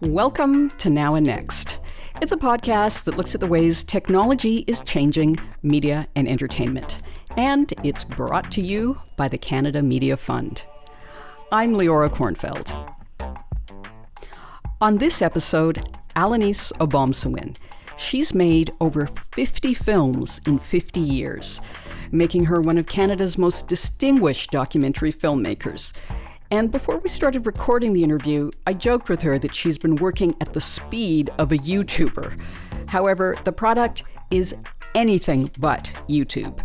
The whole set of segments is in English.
Welcome to Now and Next. It's a podcast that looks at the ways technology is changing media and entertainment. And it's brought to you by the Canada Media Fund. I'm Leora Kornfeld. On this episode, Alanis Obomsawin. She's made over 50 films in 50 years, making her one of Canada's most distinguished documentary filmmakers. And before we started recording the interview, I joked with her that she's been working at the speed of a YouTuber. However, the product is anything but YouTube.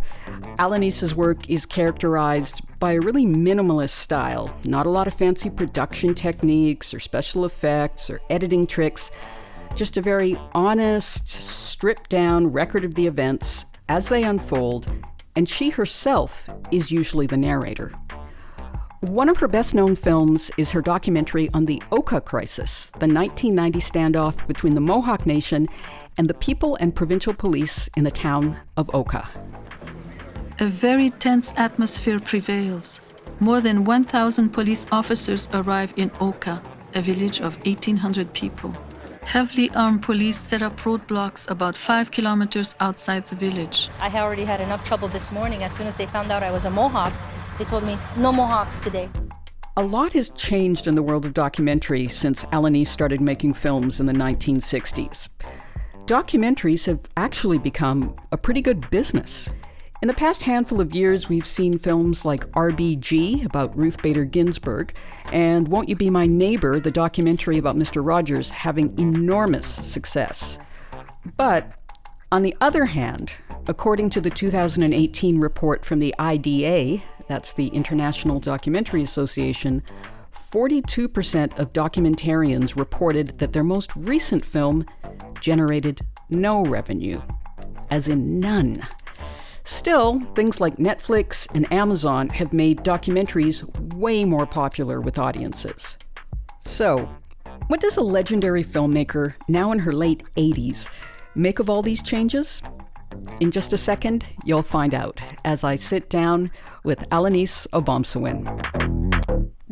Alanis's work is characterized by a really minimalist style. Not a lot of fancy production techniques or special effects or editing tricks. Just a very honest, stripped-down record of the events as they unfold, and she herself is usually the narrator. One of her best-known films is her documentary on the Oka crisis, the 1990 standoff between the Mohawk Nation and the people and provincial police in the town of Oka. A very tense atmosphere prevails. More than 1,000 police officers arrive in Oka, a village of 1,800 people. Heavily armed police set up roadblocks about 5 kilometers outside the village. I already had enough trouble this morning. As soon as they found out I was a Mohawk, they told me, no Mohawks today. A lot has changed in the world of documentary since Alanis started making films in the 1960s. Documentaries have actually become a pretty good business. In the past handful of years, we've seen films like RBG about Ruth Bader Ginsburg and Won't You Be My Neighbor, the documentary about Mr. Rogers, having enormous success. But on the other hand, according to the 2018 report from the IDA, that's the International Documentary Association, 42% of documentarians reported that their most recent film generated no revenue, as in none. Still, things like Netflix and Amazon have made documentaries way more popular with audiences. So, what does a legendary filmmaker, now in her late 80s, make of all these changes? In just a second, you'll find out as I sit down with Alanis Obomsawin.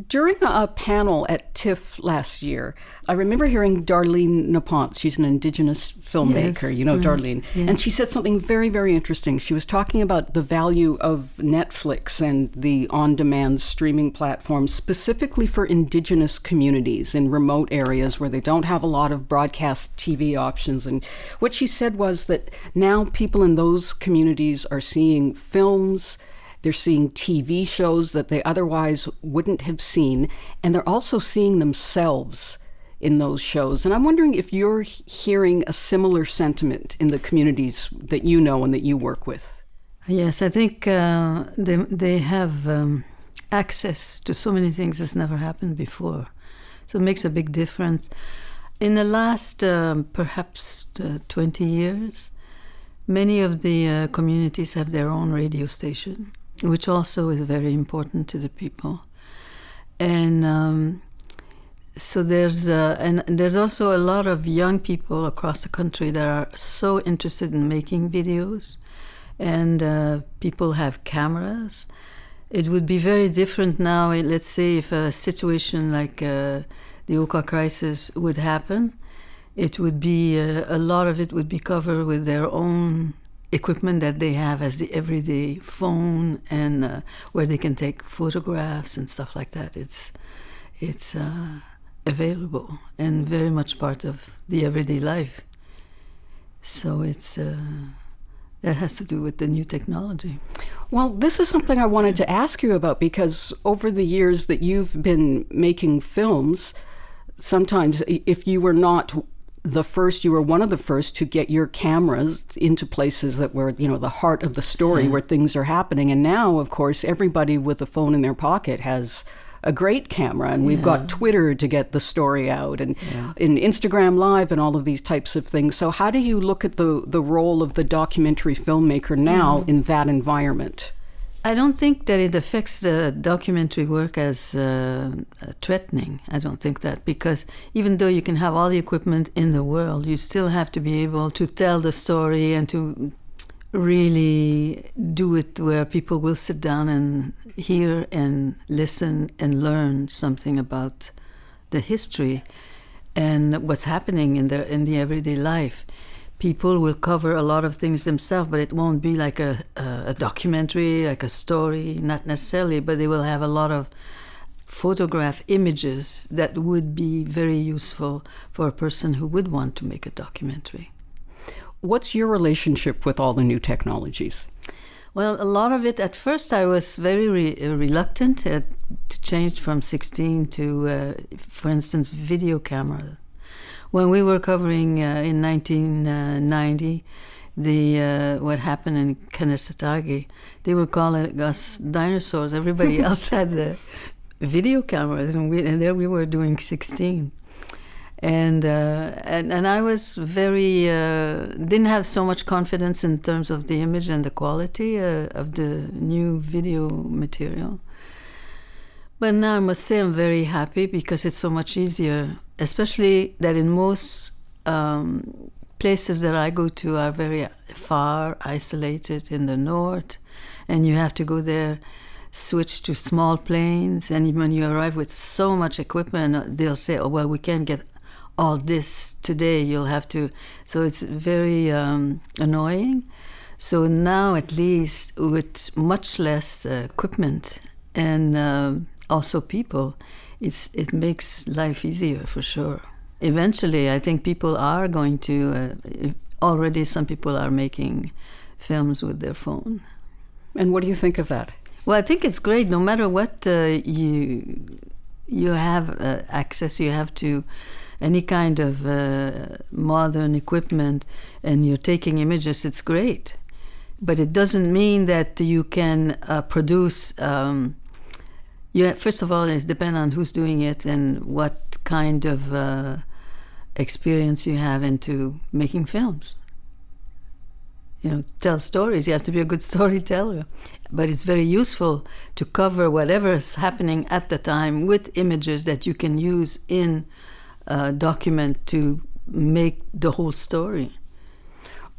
During a panel at TIFF last year, I remember hearing Darlene Nepenthe. She's an Indigenous filmmaker, Yes. You know, Darlene. Yeah. And she said something very, very interesting. She was talking about the value of Netflix and the on-demand streaming platforms specifically for Indigenous communities in remote areas where they don't have a lot of broadcast TV options. And what she said was that now people in those communities are seeing films, they're seeing TV shows that they otherwise wouldn't have seen, and they're also seeing themselves in those shows. And I'm wondering if you're hearing a similar sentiment in the communities that you know and that you work with. Yes, I think they have access to so many things that's never happened before. So it makes a big difference. In the last perhaps 20 years, many of the communities have their own radio station, which also is very important to the people. And so there's also a lot of young people across the country that are so interested in making videos, and people have cameras. It would be very different now, let's say, if a situation like the Oka crisis would happen. It would be, a lot of it would be covered with their own equipment that they have as the everyday phone, and where they can take photographs and stuff like that. It's available and very much part of the everyday life. So that has to do with the new technology. Well, this is something I wanted to ask you about, because over the years that you've been making films, sometimes if you were not the first, you were one of the first to get your cameras into places that were, you know, the heart of the story, where things are happening. And now, of course, everybody with a phone in their pocket has a great camera, and we've got Twitter to get the story out, and Instagram Live and all of these types of things. So how do you look at the role of the documentary filmmaker now in that environment? I don't think that it affects the documentary work as threatening. I don't think that, because even though you can have all the equipment in the world, you still have to be able to tell the story and to really do it where people will sit down and hear and listen and learn something about the history and what's happening in the everyday life. People will cover a lot of things themselves, but it won't be like a documentary, like a story, not necessarily, but they will have a lot of photograph images that would be very useful for a person who would want to make a documentary. What's your relationship with all the new technologies? Well, a lot of it, at first I was very reluctant to change from 16 to, for instance, video cameras. When we were covering in 1990 what happened in Kanesatake, they were calling us dinosaurs. Everybody else had the video cameras, and there we were doing 16. And I was very didn't have so much confidence in terms of the image and the quality of the new video material. But now I must say I'm very happy because it's so much easier, especially that in most places that I go to are very far, isolated in the north, and you have to go there, switch to small planes, and when you arrive with so much equipment, they'll say, oh, well, we can't get all this today, you'll have to. So it's very annoying. So now, at least, with much less equipment and also people, it makes life easier for sure. Eventually, I think people are going to, already some people are making films with their phone. And what do you think of that? Well, I think it's great. No matter what you have access, you have to any kind of modern equipment, and you're taking images, it's great. But it doesn't mean that you can produce... first of all, it depends on who's doing it and what kind of experience you have into making films. Tell stories. You have to be a good storyteller. But it's very useful to cover whatever is happening at the time with images that you can use in a document to make the whole story.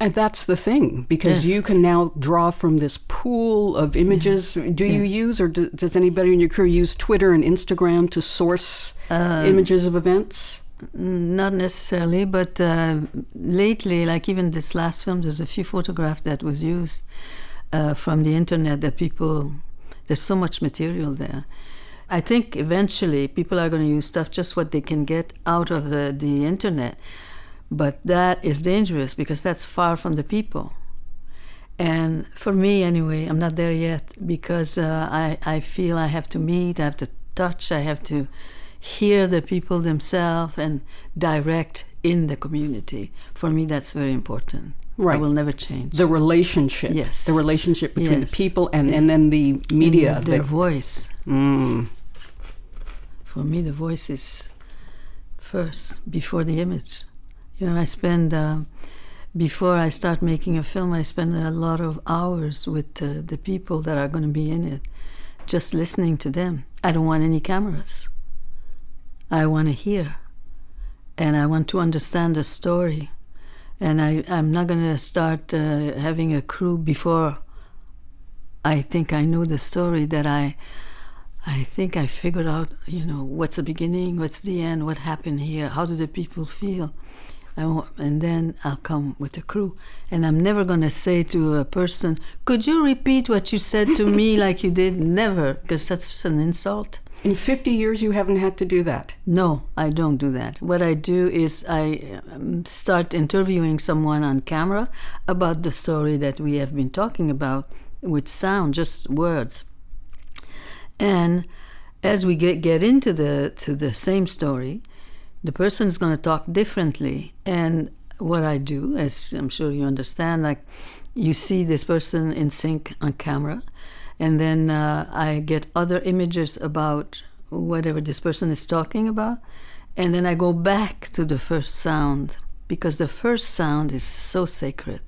And that's the thing, because you can now draw from this pool of images. Do you use, or does anybody in your crew use Twitter and Instagram to source images of events? Not necessarily, but lately, like even this last film, there's a few photographs that was used from the internet that there's so much material there. I think eventually people are going to use stuff just what they can get out of the internet. But that is dangerous because that's far from the people. And for me, anyway, I'm not there yet because I feel I have to meet, I have to touch, I have to hear the people themselves and direct in the community. For me, that's very important. Right. I will never change. The relationship. Yes. The relationship between the people and then the media. And their voice. For me, the voice is first, before the image. I spend, before I start making a film, I spend a lot of hours with the people that are going to be in it, just listening to them. I don't want any cameras. I want to hear, and I want to understand the story. And I'm not going to start having a crew before I think I know the story, that I think I figured out, what's the beginning, what's the end, what happened here, how do the people feel? And then I'll come with the crew. And I'm never going to say to a person, could you repeat what you said to me like you did? Never, because that's an insult. In 50 years, you haven't had to do that? No, I don't do that. What I do is I start interviewing someone on camera about the story that we have been talking about with sound, just words. And as we get into the same story, the person's going to talk differently. And what I do, as I'm sure you understand, like you see this person in sync on camera, and then I get other images about whatever this person is talking about, and then I go back to the first sound, because the first sound is so sacred.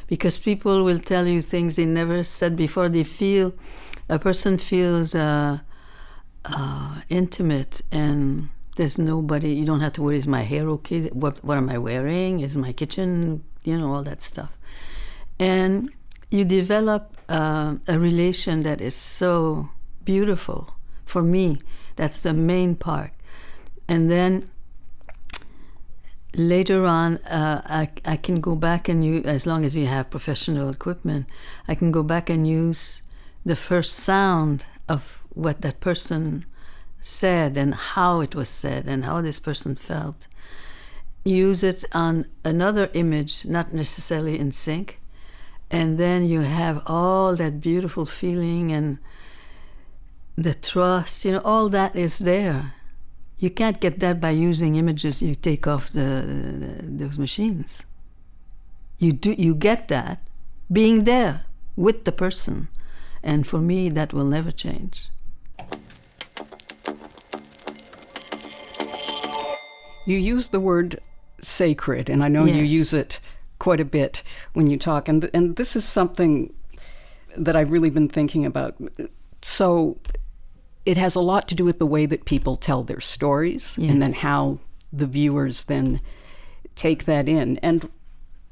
Because people will tell you things they never said before. A person feels intimate, and there's nobody, you don't have to worry, is my hair okay? What am I wearing? Is my kitchen, all that stuff. And you develop a relation that is so beautiful. For me, that's the main part. And then later on, I can go back and use, as long as you have professional equipment, I can go back and use the first sound of what that person said and how it was said and how this person felt. Use it on another image, not necessarily in sync. And then you have all that beautiful feeling and the trust, all that is there. You can't get that by using images you take off those machines. You get that being there with the person. And for me, that will never change. You use the word sacred, and I know you use it quite a bit when you talk. And this is something that I've really been thinking about. So it has a lot to do with the way that people tell their stories, and then how the viewers then take that in. And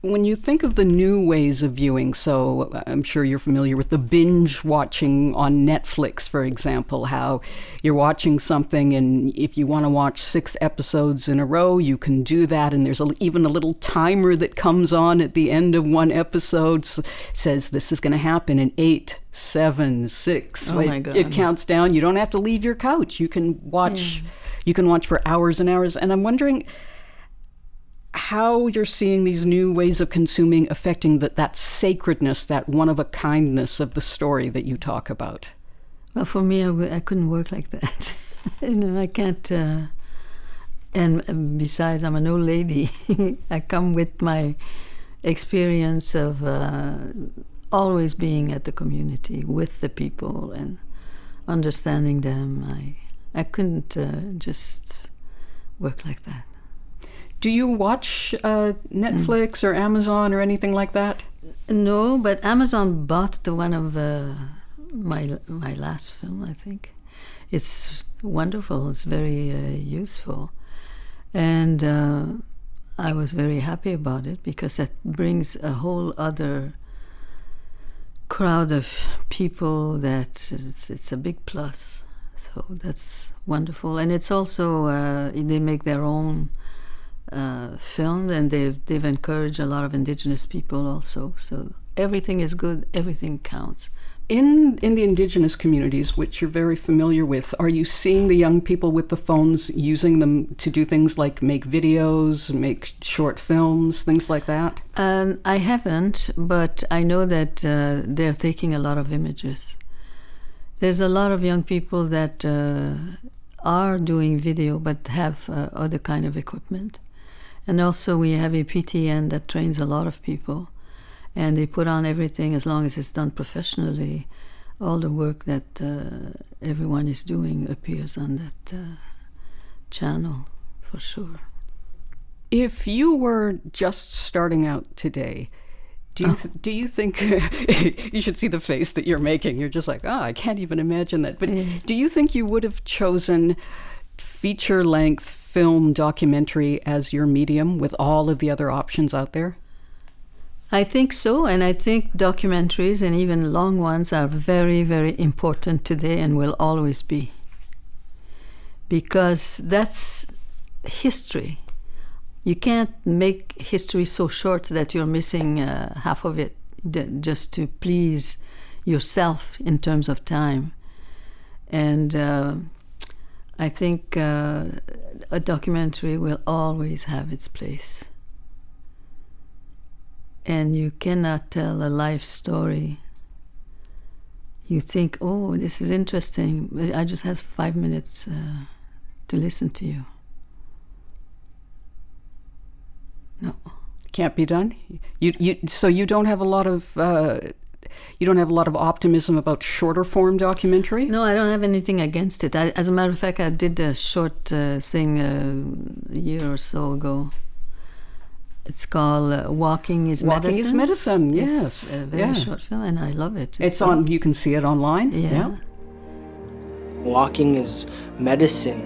when you think of the new ways of viewing, so I'm sure you're familiar with the binge watching on Netflix, for example, how you're watching something and if you want to watch 6 episodes in a row, you can do that. And there's even a little timer that comes on at the end of one episode, says this is going to happen in 8, 7, 6. Oh my God. It counts down. You don't have to leave your couch. You can watch. You can watch for hours and hours. And I'm wondering how you're seeing these new ways of consuming affecting that sacredness, that one-of-a-kindness of the story that you talk about. Well, for me, I couldn't work like that. I can't. And besides, I'm an old lady. I come with my experience of always being at the community with the people and understanding them. I couldn't just work like that. Do you watch Netflix or Amazon or anything like that? No, but Amazon bought one of my last film, I think. It's wonderful. It's very useful. And I was very happy about it because that brings a whole other crowd of people that it's a big plus. So that's wonderful. And it's also, they make their own film, and they've encouraged a lot of Indigenous people also. So everything is good, everything counts. In the Indigenous communities, which you're very familiar with, are you seeing the young people with the phones using them to do things like make videos, make short films, things like that? I haven't, but I know that they're taking a lot of images. There's a lot of young people that are doing video but have other kind of equipment. And also we have a PTN that trains a lot of people, and they put on everything as long as it's done professionally. All the work that everyone is doing appears on that channel, for sure. If you were just starting out today, do you think, you should see the face that you're making, you're just like, I can't even imagine that. But do you think you would have chosen feature-length film documentary as your medium with all of the other options out there? I think so, and I think documentaries and even long ones are very, very important today and will always be. Because that's history. You can't make history so short that you're missing half of it just to please yourself in terms of time. And I think a documentary will always have its place. And you cannot tell a life story. You think, oh, this is interesting. I just have 5 minutes to listen to you. No. Can't be done? So you don't have a lot of optimism about shorter form documentary? No, I don't have anything against it. As a matter of fact, I did a short thing a year or so ago. It's called Walking is Medicine. Walking is Medicine, yes. It's a very short film, and I love it. It's on, you can see it online? Yeah. Walking is medicine.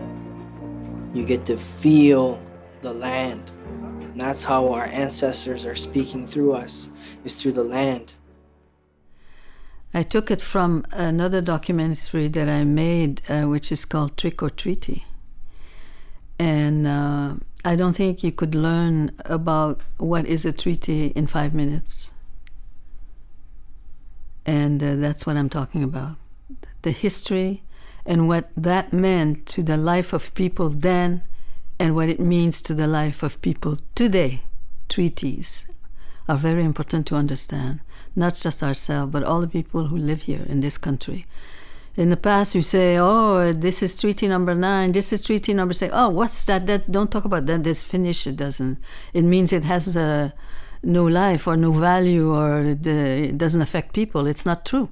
You get to feel the land, And that's how our ancestors are speaking through us, is through the land. I took it from another documentary that I made, which is called Trick or Treaty. And I don't think you could learn about what is a treaty in 5 minutes. And that's what I'm talking about. The history and what that meant to the life of people then and what it means to the life of people today. Treaties are very important to understand, not just ourselves, but all the people who live here in this country. In the past, you say, oh, this is treaty number 9, this is treaty number 6. Oh, what's that? Don't talk about that. That's finished. It means it has no life or no value, or it doesn't affect people. It's not true.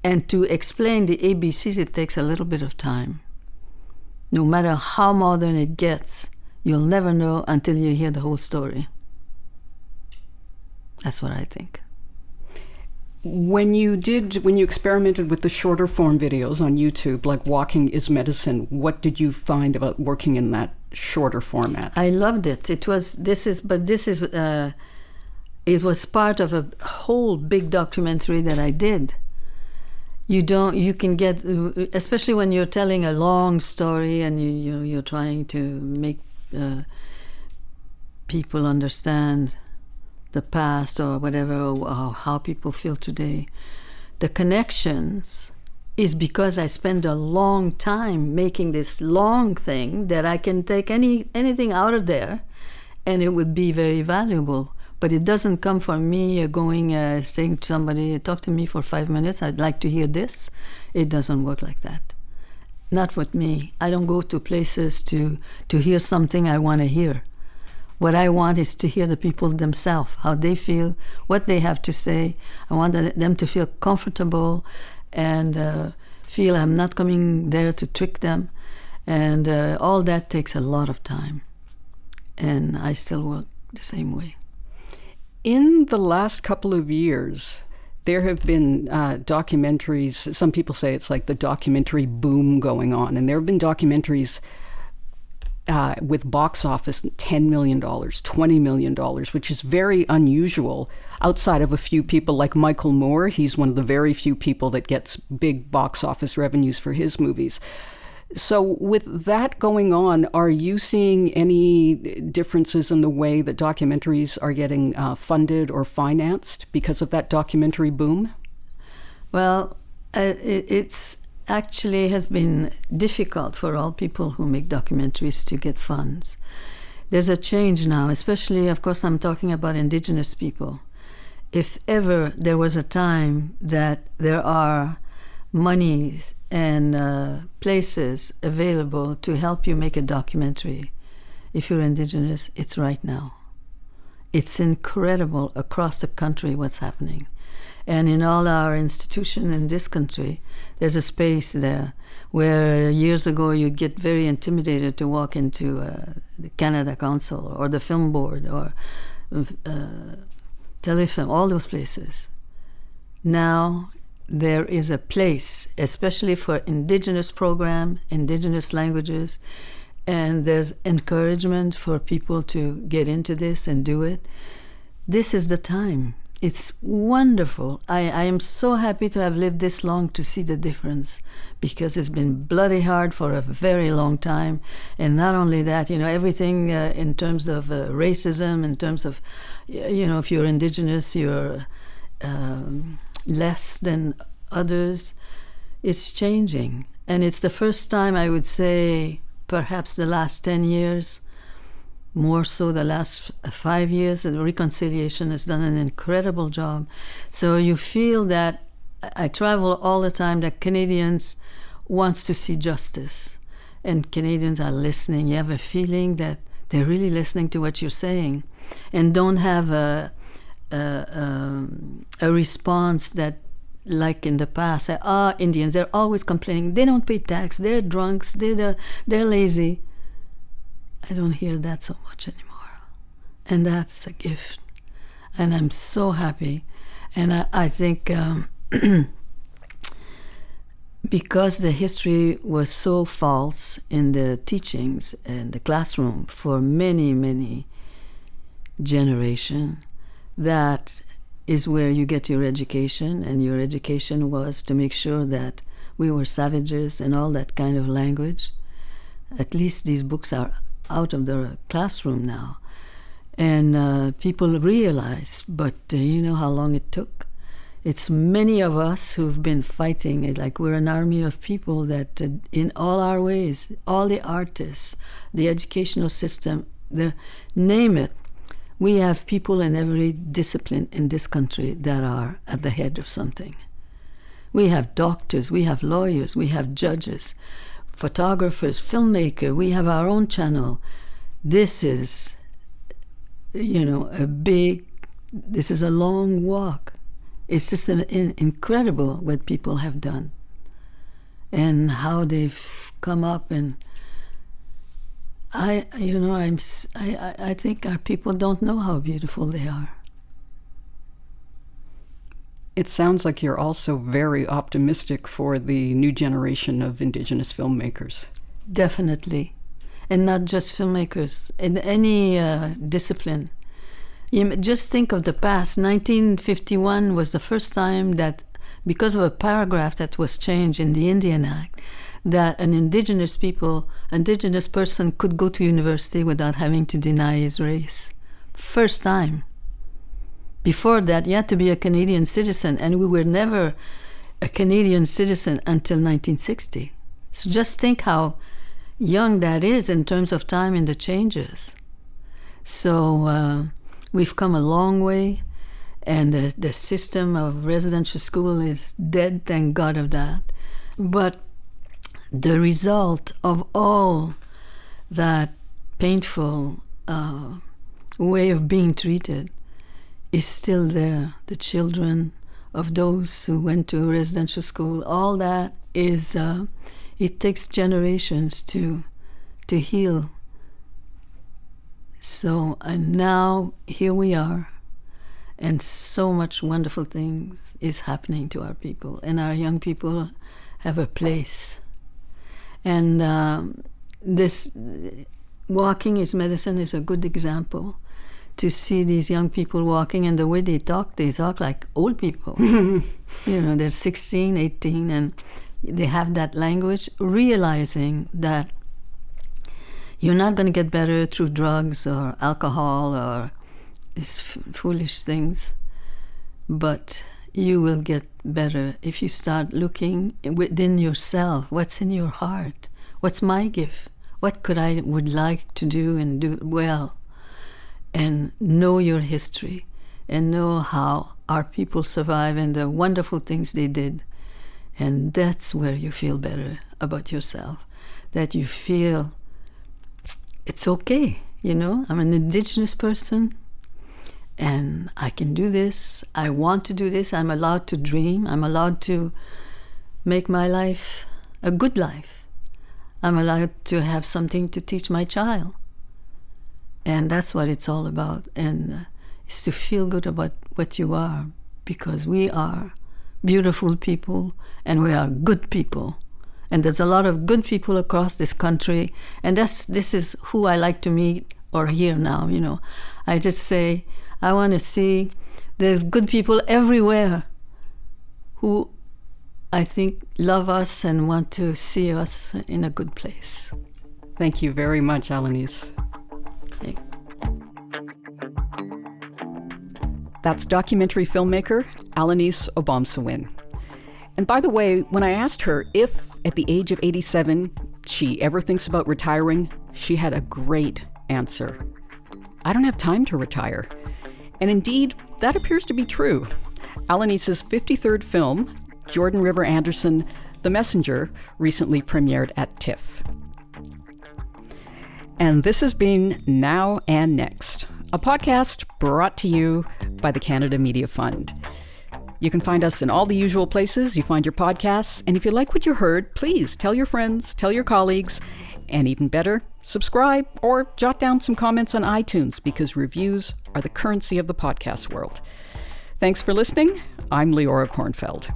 And to explain the ABCs, it takes a little bit of time. No matter how modern it gets, you'll never know until you hear the whole story. That's what I think. When you experimented with the shorter form videos on YouTube, like Walking is Medicine, what did you find about working in that shorter format? I loved it. It was part of a whole big documentary that I did. You can get, especially when you're telling a long story and you're trying to make people understand the past or whatever, or how people feel today. The connections is because I spend a long time making this long thing that I can take anything out of there and it would be very valuable. But it doesn't come from me saying to somebody, talk to me for 5 minutes, I'd like to hear this. It doesn't work like that. Not with me. I don't go to places to hear something I want to hear. What I want is to hear the people themselves, how they feel, what they have to say. I want them to feel comfortable and feel I'm not coming there to trick them. And all that takes a lot of time. And I still work the same way. In the last couple of years, there have been documentaries. Some people say it's like the documentary boom going on. And there have been documentaries with box office $10 million, $20 million, which is very unusual outside of a few people like Michael Moore. He's one of the very few people that gets big box office revenues for his movies. So with that going on, are you seeing any differences in the way that documentaries are getting funded or financed because of that documentary boom? Well, it's actually has been difficult for all people who make documentaries to get funds. There's a change now, especially, of course, I'm talking about Indigenous people. If ever there was a time that there are monies and places available to help you make a documentary, if you're Indigenous, it's right now. It's incredible across the country what's happening. And in all our institutions in this country, there's a space there where years ago you'd get very intimidated to walk into the Canada Council or the Film Board or Telefilm, all those places. Now there is a place, especially for Indigenous program, Indigenous languages, and there's encouragement for people to get into this and do it. This is the time. It's wonderful. I am so happy to have lived this long to see the difference, because it's been bloody hard for a very long time. And not only that, everything in terms of racism, in terms of, if you're Indigenous, you're less than others. It's changing. And it's the first time, I would say, perhaps the last 10 years, more so the last 5 years, and Reconciliation has done an incredible job. So you feel that, I travel all the time, that Canadians wants to see justice. And Canadians are listening. You have a feeling that they're really listening to what you're saying and don't have a response that, like in the past, say, Indians, they're always complaining. They don't pay tax. They're drunks. They're lazy. I don't hear that so much anymore. And that's a gift. And I'm so happy. And I think because the history was so false in the teachings in the classroom for many, many generation, that is where you get your education, and your education was to make sure that we were savages and all that kind of language. At least these books are out of the classroom now. And people realize, but you know how long it took? It's many of us who've been fighting, like we're an army of people that in all our ways, all the artists, the educational system, name it, we have people in every discipline in this country that are at the head of something. We have doctors, we have lawyers, we have judges, photographers, filmmakers, we have our own channel. This is, you know, this is a long walk. It's just incredible what people have done and how they've come up. And I think our people don't know how beautiful they are. It sounds like you're also very optimistic for the new generation of Indigenous filmmakers. Definitely. And not just filmmakers, in any discipline. You just think of the past. 1951 was the first time that, because of a paragraph that was changed in the Indian Act, that an indigenous person could go to university without having to deny his race. First time. Before that, you had to be a Canadian citizen, and we were never a Canadian citizen until 1960. So just think how young that is in terms of time and the changes. So we've come a long way, and the system of residential school is dead, thank God of that. But the result of all that painful way of being treated is still there. The children of those who went to residential school, all that is, it takes generations to heal. So, and now here we are, and so much wonderful things is happening to our people, and our young people have a place. And this walking is medicine is a good example. To see these young people walking, and the way they talk like old people. You know, they're 16, 18, and they have that language, realizing that you're not going to get better through drugs or alcohol or these foolish things, but you will get better if you start looking within yourself. What's in your heart? What's my gift? What would like to do and do well? And know your history and know how our people survive and the wonderful things they did. And that's where you feel better about yourself, that you feel it's okay, you know, I'm an Indigenous person and I can do this, I want to do this, I'm allowed to dream, I'm allowed to make my life a good life, I'm allowed to have something to teach my child. And that's what it's all about, and it's to feel good about what you are, because we are beautiful people and we are good people. And there's a lot of good people across this country, and this is who I like to meet or hear now, you know. I just say, I want to see there's good people everywhere who I think love us and want to see us in a good place. Thank you very much, Alanis. That's documentary filmmaker Alanis Obomsawin. And by the way, when I asked her if at the age of 87 she ever thinks about retiring, she had a great answer. I don't have time to retire. And indeed, that appears to be true. Alanis's 53rd film, Jordan River Anderson, The Messenger, recently premiered at TIFF. And this has been Now and Next, a podcast brought to you by the Canada Media Fund. You can find us in all the usual places you find your podcasts, and if you like what you heard, please tell your friends, tell your colleagues, and even better, subscribe or jot down some comments on iTunes, because reviews are the currency of the podcast world. Thanks for listening. I'm Leora Kornfeld.